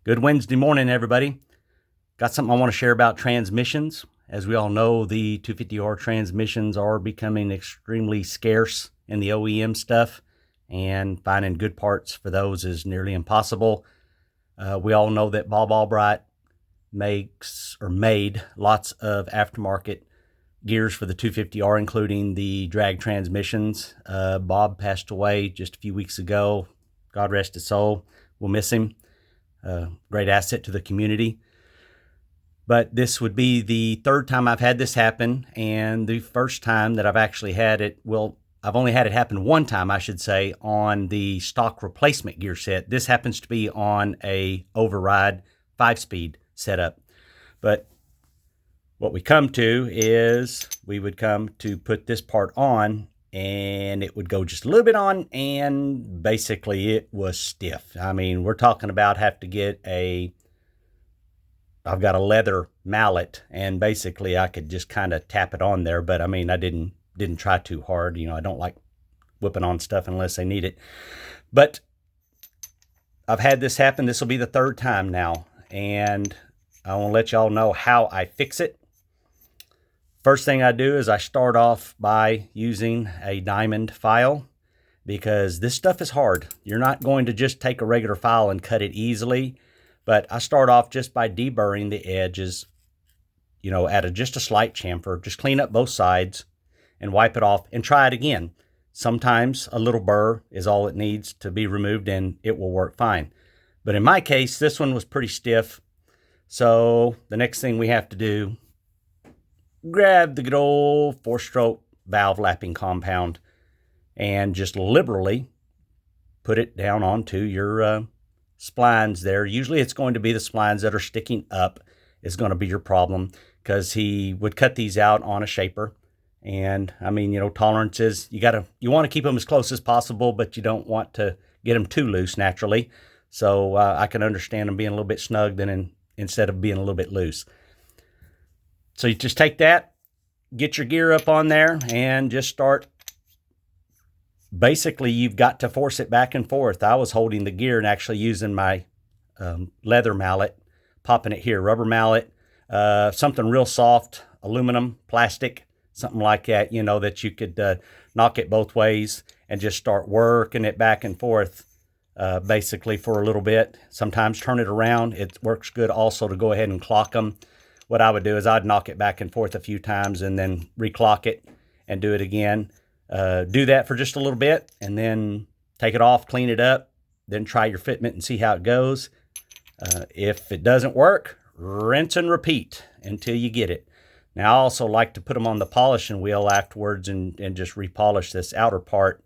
Good Wednesday morning, everybody. Got something I want to share about transmissions. As we all know, the 250R transmissions are becoming extremely scarce in the OEM stuff, and finding good parts for those is nearly impossible. We all know that Bob Albright made lots of aftermarket gears for the 250R, including the drag transmissions. Bob passed away just a few weeks ago. God rest his soul. We'll miss him. Great asset to the community. But this would be the third time I've had this happen, and the first time that I've actually had it, well, I've only had it happen one time, I should say, on the stock replacement gear set. This happens to be on a override 5-speed setup. But what we come to is we would come to put this part on, and it would go just a little bit on, and basically it was stiff. I mean, we're talking about have to get I've got a leather mallet, and basically I could just kind of tap it on there, but I mean, I didn't try too hard. You know, I don't like whipping on stuff unless they need it. But I've had this happen. This will be the third time now, and I want to let y'all know how I fix it. First thing I do is I start off by using a diamond file, because this stuff is hard. You're not going to just take a regular file and cut it easily, but I start off just by deburring the edges, you know, at just a slight chamfer. Just clean up both sides and wipe it off and try it again. Sometimes a little burr is all it needs to be removed and it will work fine. But in my case, this one was pretty stiff. So the next thing we have to do, grab the good old 4-stroke valve lapping compound and just liberally put it down onto your splines there. Usually it's going to be the splines that are sticking up is going to be your problem, because he would cut these out on a shaper. And I mean, you know, tolerances, you want to keep them as close as possible, but you don't want to get them too loose naturally. So I can understand them being a little bit snug instead of being a little bit loose. So you just take that, get your gear up on there, and just start. Basically, you've got to force it back and forth. I was holding the gear and actually using my leather mallet, popping it here, rubber mallet, something real soft, aluminum, plastic, something like that, you know, that you could knock it both ways and just start working it back and forth, basically for a little bit. Sometimes turn it around. It works good also to go ahead and clock them. What I would do is I'd knock it back and forth a few times and then reclock it and do it again. Do that for just a little bit and then take it off, clean it up, then try your fitment and see how it goes. If it doesn't work, rinse and repeat until you get it. Now, I also like to put them on the polishing wheel afterwards and just repolish this outer part,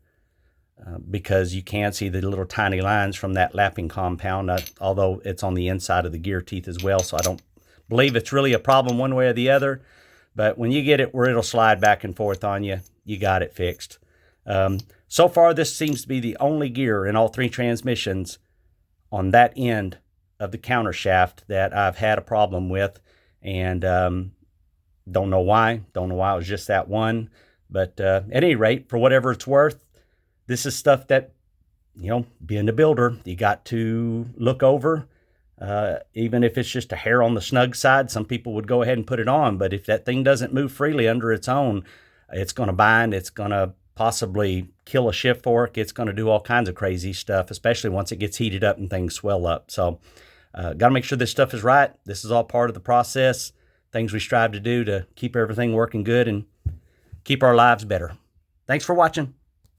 because you can see the little tiny lines from that lapping compound, although it's on the inside of the gear teeth as well, so I don't believe it's really a problem one way or the other. But when you get it where it'll slide back and forth on you, you got it fixed. So far, this seems to be the only gear in all three transmissions on that end of the counter shaft that I've had a problem with, and don't know why. Don't know why it was just that one. But at any rate, for whatever it's worth, this is stuff that, you know, being a builder, you got to look over. Even if it's just a hair on the snug side, some people would go ahead and put it on. But if that thing doesn't move freely under its own, it's going to bind. It's going to possibly kill a shift fork. It's going to do all kinds of crazy stuff, especially once it gets heated up and things swell up. So got to make sure this stuff is right. This is all part of the process, things we strive to do to keep everything working good and keep our lives better. Thanks for watching.